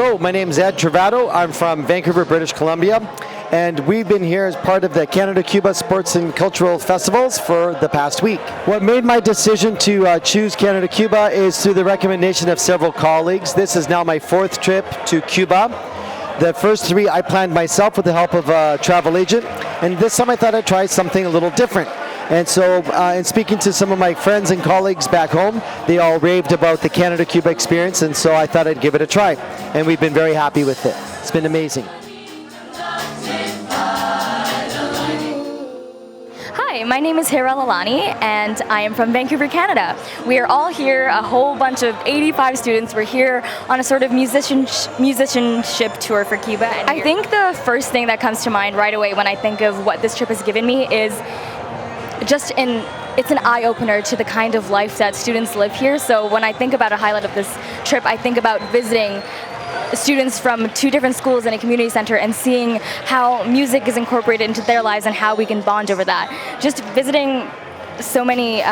Hello, my name is Ed Trovato. I'm from Vancouver, British Columbia, and we've been here as part of the Canada-Cuba Sports and Cultural Festivals for the past week. What made my decision to choose Canada-Cuba is through the recommendation of several colleagues. This is now my 4th trip to Cuba. The first 3 I planned myself with the help of a travel agent, and this time I thought I'd try something a little different. And so, in speaking to some of my friends and colleagues back home, they all raved about the Canada-Cuba experience, and so I thought I'd give it a try. And we've been very happy with it. It's been amazing. Hi, my name is Hira Lalani, and I am from Vancouver, Canada. We are all here, a whole bunch of 85 students. We're here on a sort of musicianship tour for Cuba. And I think the first thing that comes to mind right away when I think of what this trip has given me is it's an eye-opener to the kind of life that students live here. So when I think about a highlight of this trip, I think about visiting students from 2 different schools in a community center and seeing how music is incorporated into their lives and how we can bond over that. Just visiting so many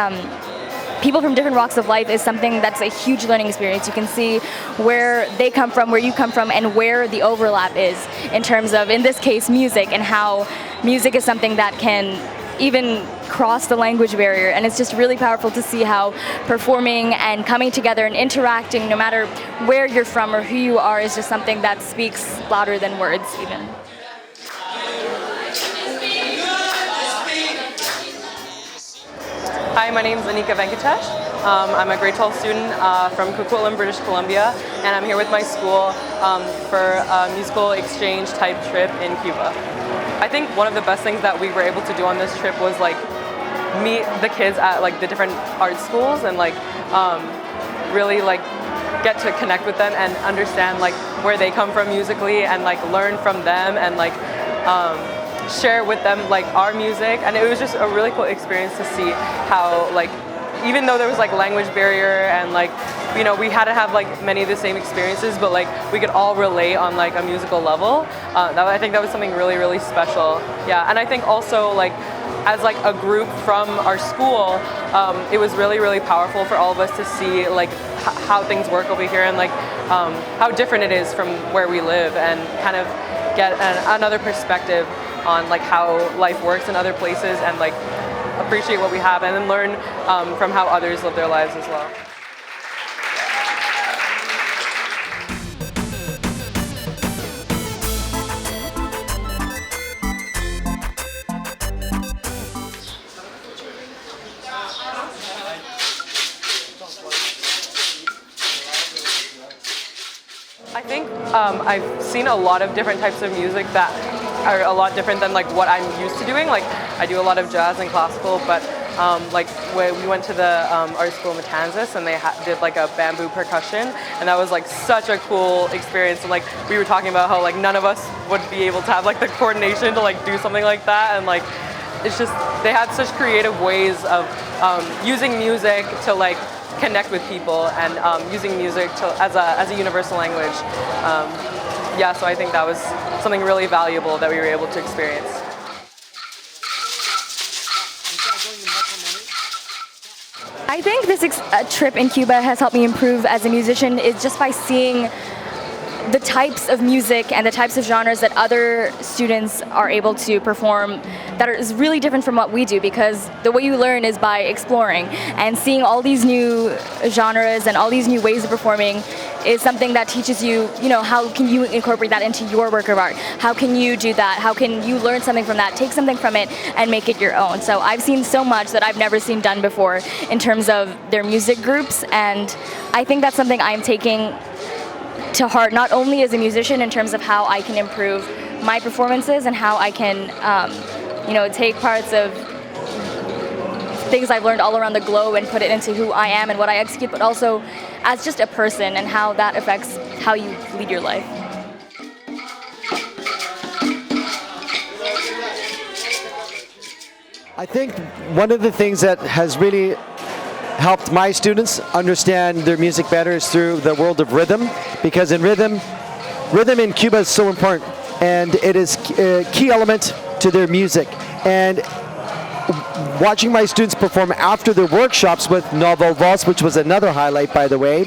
people from different walks of life is something that's a huge learning experience. You can see where they come from, where you come from, and where the overlap is in terms of, in this case, music, and how music is something that can even cross the language barrier. And it's just really powerful to see how performing and coming together and interacting, no matter where you're from or who you are, is just something that speaks louder than words even. Hi, my name is Anika Venkatesh. I'm a grade 12 student from Coquitlam, British Columbia, and I'm here with my school for a musical exchange type trip in Cuba. I think one of the best things that we were able to do on this trip was like meet the kids at like the different art schools and like really like get to connect with them and understand like where they come from musically and like learn from them and like share with them like our music. And it was just a really cool experience to see how like even though there was like language barrier and like, you know, we had to have like many of the same experiences, but like we could all relate on like a musical level. I think that was something really, really special. Yeah, and I think also like as like a group from our school, it was really, really powerful for all of us to see like how things work over here and like how different it is from where we live and kind of get another perspective on like how life works in other places and like appreciate what we have and then learn from how others live their lives as well. I think I've seen a lot of different types of music that are a lot different than like what I'm used to doing. Like I do a lot of jazz and classical, but like when we went to the art school in Matanzas and they did like a bamboo percussion, and that was like such a cool experience. And like we were talking about how like none of us would be able to have like the coordination to like do something like that, and like it's just they had such creative ways of using music to like connect with people and using music as a universal language. Yeah, so I think that was something really valuable that we were able to experience. I think this trip in Cuba has helped me improve as a musician is just by seeing the types of music and the types of genres that other students are able to perform that is really different from what we do, because the way you learn is by exploring and seeing all these new genres and all these new ways of performing is something that teaches you, you know, how can you incorporate that into your work of art? How can you do that? How can you learn something from that, take something from it and make it your own? So I've seen so much that I've never seen done before in terms of their music groups, and I think that's something I'm taking to heart, not only as a musician in terms of how I can improve my performances and how I can, you know, take parts of things I've learned all around the globe and put it into who I am and what I execute, but also as just a person and how that affects how you lead your life. I think one of the things that has really helped my students understand their music better is through the world of rhythm, because in rhythm in Cuba is so important, and it is a key element to their music. And watching my students perform after their workshops with Novel Vals, which was another highlight, by the way,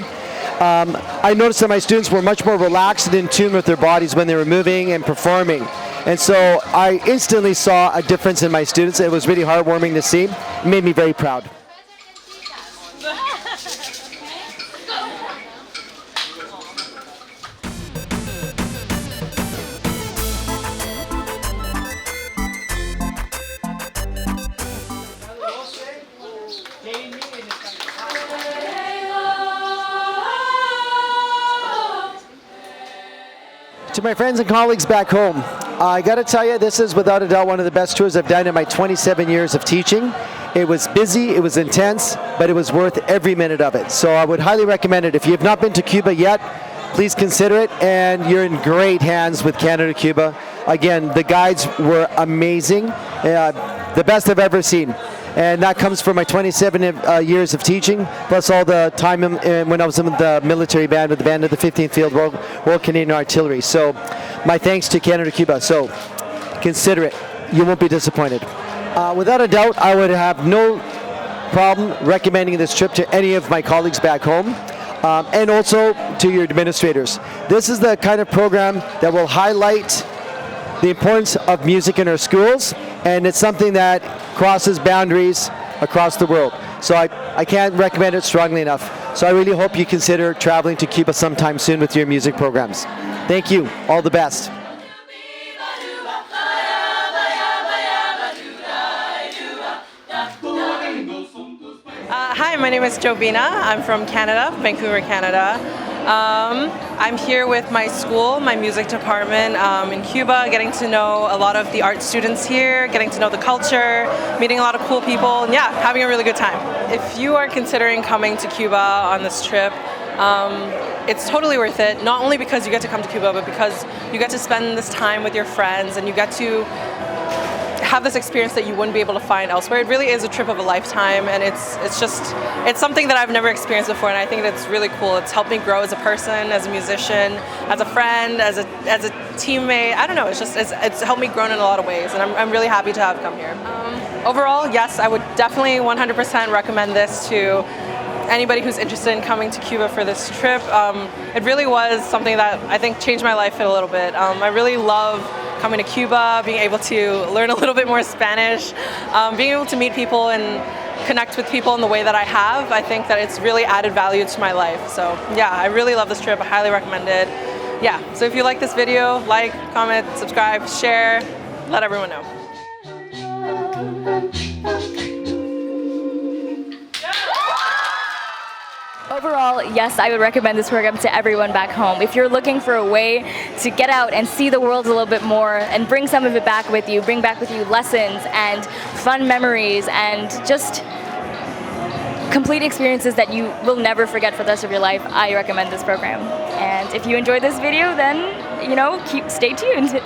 I noticed that my students were much more relaxed and in tune with their bodies when they were moving and performing. And so I instantly saw a difference in my students. It was really heartwarming to see. It made me very proud. To my friends and colleagues back home, I got to tell you, this is without a doubt one of the best tours I've done in my 27 years of teaching. It was busy, it was intense, but it was worth every minute of it. So I would highly recommend it. If you have not been to Cuba yet, please consider it, and you're in great hands with Canada Cuba. Again, the guides were amazing, the best I've ever seen. And that comes from my 27 years of teaching, plus all the time when I was in the military band with the band of the 15th Field Royal Canadian Artillery. So my thanks to Canada Cuba. So consider it. You won't be disappointed. Without a doubt, I would have no problem recommending this trip to any of my colleagues back home. And also to your administrators. This is the kind of program that will highlight the importance of music in our schools, and it's something that crosses boundaries across the world. So I can't recommend it strongly enough. So I really hope you consider traveling to Cuba sometime soon with your music programs. Thank you. All the best. Hi, my name is Jovina. I'm from Canada, Vancouver, Canada. I'm here with my school, my music department in Cuba, getting to know a lot of the art students here, getting to know the culture, meeting a lot of cool people, and yeah, having a really good time. If you are considering coming to Cuba on this trip, it's totally worth it, not only because you get to come to Cuba, but because you get to spend this time with your friends and you get to have this experience that you wouldn't be able to find elsewhere. It really is a trip of a lifetime, and it's something that I've never experienced before, and I think that's really cool. It's helped me grow as a person, as a musician, as a friend, as a teammate. I don't know, it's helped me grow in a lot of ways, and I'm really happy to have come here. Overall, yes, I would definitely 100% recommend this to anybody who's interested in coming to Cuba for this trip. It really was something that I think changed my life a little bit. I really love coming to Cuba, being able to learn a little bit more Spanish, being able to meet people and connect with people in the way that I have. I think that it's really added value to my life. So yeah, I really love this trip. I highly recommend it. Yeah, so if you like this video, like, comment, subscribe, share, let everyone know. Overall, yes, I would recommend this program to everyone back home. If you're looking for a way to get out and see the world a little bit more and bring some of it back with you, bring back with you lessons and fun memories and just complete experiences that you will never forget for the rest of your life, I recommend this program. And if you enjoyed this video, then, stay tuned.